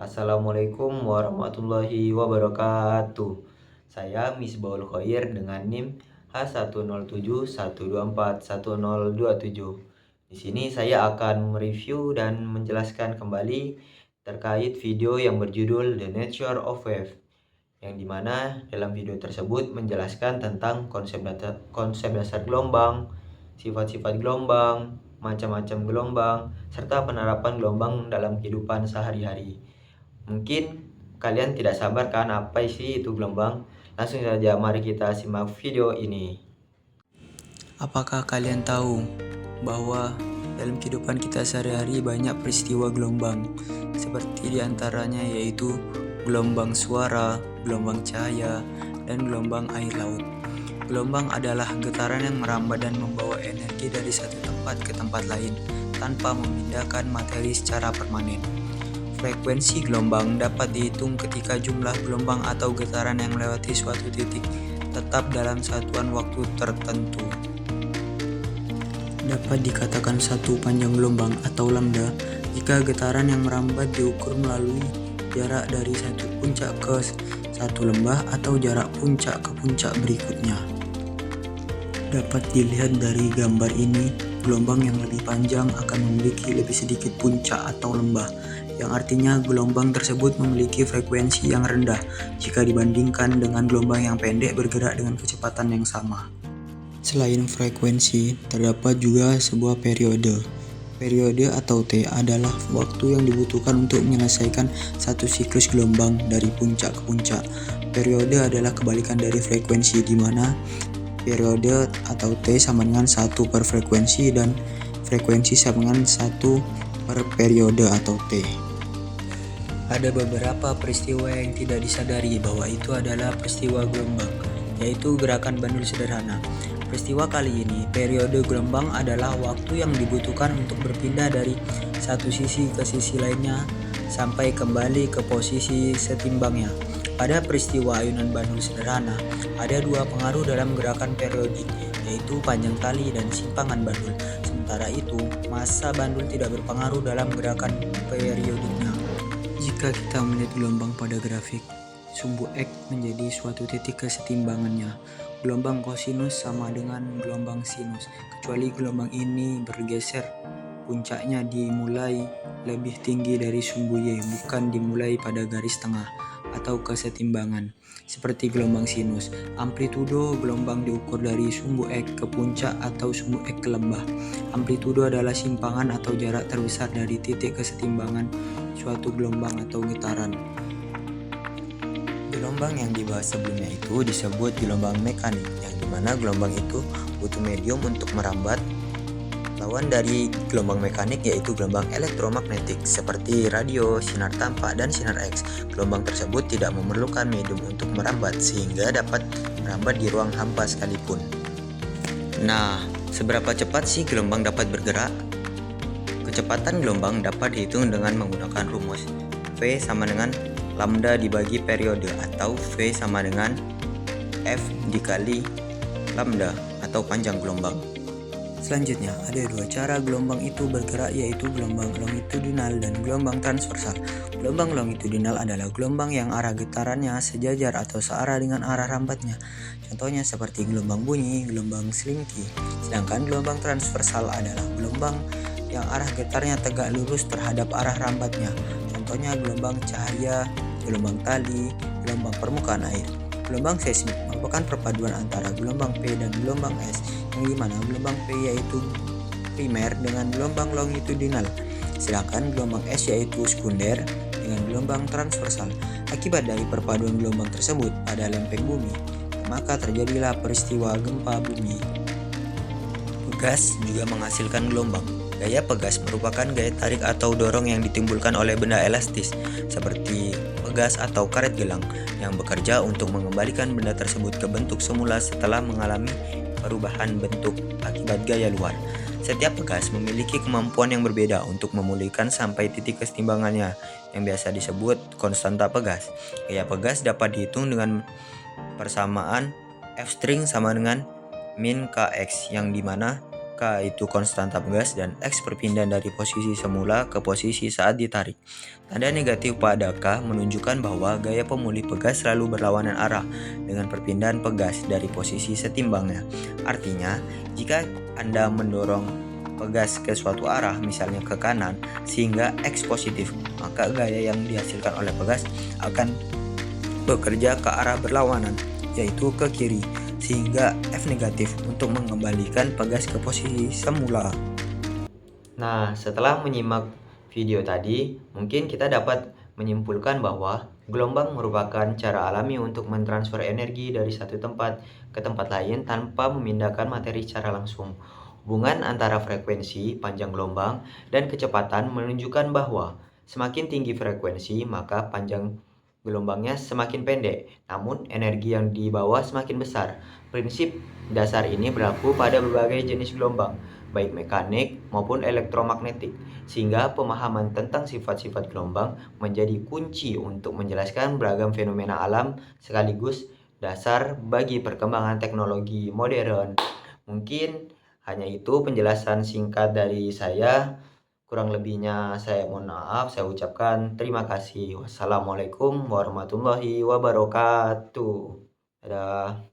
Assalamualaikum warahmatullahi wabarakatuh. Saya Misbahul Khoir dengan NIM H1071241027. Di sini saya akan mereview dan menjelaskan kembali terkait video yang berjudul The Nature of Wave, yang dimana dalam video tersebut menjelaskan tentang konsep dasar gelombang, sifat-sifat gelombang, macam-macam gelombang, serta penerapan gelombang dalam kehidupan sehari-hari. Mungkin kalian tidak sabar kan apa sih itu gelombang? Langsung saja mari kita simak video ini. Apakah kalian tahu bahwa dalam kehidupan kita sehari-hari banyak peristiwa gelombang, seperti diantaranya yaitu gelombang suara, gelombang cahaya, dan gelombang air laut. Gelombang adalah getaran yang merambat dan membawa energi dari satu tempat ke tempat lain tanpa memindahkan materi secara permanen. Frekuensi gelombang dapat dihitung ketika jumlah gelombang atau getaran yang melewati suatu titik tetap dalam satuan waktu tertentu. Dapat dikatakan satu panjang gelombang atau lambda jika getaran yang merambat diukur melalui jarak dari satu puncak ke satu lembah atau jarak puncak ke puncak berikutnya. Dapat dilihat dari gambar ini, gelombang yang lebih panjang akan memiliki lebih sedikit puncak atau lembah, yang artinya gelombang tersebut memiliki frekuensi yang rendah jika dibandingkan dengan gelombang yang pendek bergerak dengan kecepatan yang sama. Selain frekuensi, terdapat juga sebuah periode. Periode atau T adalah waktu yang dibutuhkan untuk menyelesaikan satu siklus gelombang dari puncak ke puncak. Periode adalah kebalikan dari frekuensi, di mana periode atau T sama dengan 1 per frekuensi dan frekuensi sama dengan 1 per periode atau T. Ada beberapa peristiwa yang tidak disadari bahwa itu adalah peristiwa gelombang, yaitu gerakan bandul sederhana. Peristiwa kali ini, periode gelombang adalah waktu yang dibutuhkan untuk berpindah dari satu sisi ke sisi lainnya sampai kembali ke posisi setimbangnya. Pada peristiwa ayunan bandul sederhana, ada dua pengaruh dalam gerakan periodik, yaitu panjang tali dan simpangan bandul. Sementara itu, massa bandul tidak berpengaruh dalam gerakan periodiknya. Jika kita melihat gelombang pada grafik, sumbu X menjadi suatu titik kesetimbangannya. Gelombang kosinus sama dengan gelombang sinus, kecuali gelombang ini bergeser. Puncaknya dimulai lebih tinggi dari sumbu Y, bukan dimulai pada garis tengah atau kesetimbangan. Seperti gelombang sinus, amplitudo gelombang diukur dari sumbu X ke puncak atau sumbu X ke lembah. Amplitudo adalah simpangan atau jarak terbesar dari titik kesetimbangan suatu gelombang atau getaran. Gelombang yang dibahas sebelumnya itu disebut gelombang mekanik, yang dimana gelombang itu butuh medium untuk merambat. Lawan dari gelombang mekanik yaitu gelombang elektromagnetik seperti radio, sinar tampak, dan sinar X. Gelombang tersebut tidak memerlukan medium untuk merambat sehingga dapat merambat di ruang hampa sekalipun. Nah, seberapa cepat sih gelombang dapat bergerak? Kecepatan gelombang dapat dihitung dengan menggunakan rumus V sama dengan lambda dibagi periode, atau V sama dengan F dikali lambda atau panjang gelombang. Selanjutnya, ada dua cara gelombang itu bergerak, yaitu gelombang longitudinal dan gelombang transversal. Gelombang longitudinal adalah gelombang yang arah getarannya sejajar atau searah dengan arah rambatnya. Contohnya seperti gelombang bunyi, gelombang selingki. Sedangkan gelombang transversal adalah gelombang yang arah getarnya tegak lurus terhadap arah rambatnya. Contohnya gelombang cahaya, gelombang tali, gelombang permukaan air. Gelombang seismik merupakan perpaduan antara gelombang P dan gelombang S, yang dimana gelombang P yaitu primer dengan gelombang longitudinal, sedangkan gelombang S yaitu sekunder dengan gelombang transversal. Akibat dari perpaduan gelombang tersebut pada lempeng bumi, maka terjadilah peristiwa gempa bumi. Pegas juga menghasilkan gelombang. Gaya pegas merupakan gaya tarik atau dorong yang ditimbulkan oleh benda elastis seperti pegas atau karet gelang yang bekerja untuk mengembalikan benda tersebut ke bentuk semula setelah mengalami perubahan bentuk akibat gaya luar. Setiap pegas memiliki kemampuan yang berbeda untuk memulihkan sampai titik kesetimbangannya yang biasa disebut konstanta pegas. Gaya pegas dapat dihitung dengan persamaan F string sama dengan min Kx, yang dimana K itu konstanta pegas dan X perpindahan dari posisi semula ke posisi saat ditarik. Tanda negatif pada K menunjukkan bahwa gaya pemulih pegas selalu berlawanan arah dengan perpindahan pegas dari posisi setimbangnya. Artinya, jika Anda mendorong pegas ke suatu arah, misalnya ke kanan, sehingga X positif, maka gaya yang dihasilkan oleh pegas akan bekerja ke arah berlawanan, yaitu ke kiri, sehingga F negatif untuk mengembalikan pegas ke posisi semula. Nah, setelah menyimak video tadi, mungkin kita dapat menyimpulkan bahwa gelombang merupakan cara alami untuk mentransfer energi dari satu tempat ke tempat lain tanpa memindahkan materi secara langsung. Hubungan antara frekuensi, panjang gelombang, dan kecepatan menunjukkan bahwa semakin tinggi frekuensi, maka panjang gelombangnya semakin pendek, namun energi yang dibawa semakin besar. Prinsip dasar ini berlaku pada berbagai jenis gelombang, baik mekanik maupun elektromagnetik, sehingga pemahaman tentang sifat-sifat gelombang menjadi kunci untuk menjelaskan beragam fenomena alam sekaligus dasar bagi perkembangan teknologi modern. Mungkin hanya itu penjelasan singkat dari saya. Kurang lebihnya saya mohon maaf, saya ucapkan terima kasih. Wassalamualaikum warahmatullahi wabarakatuh. Dadah.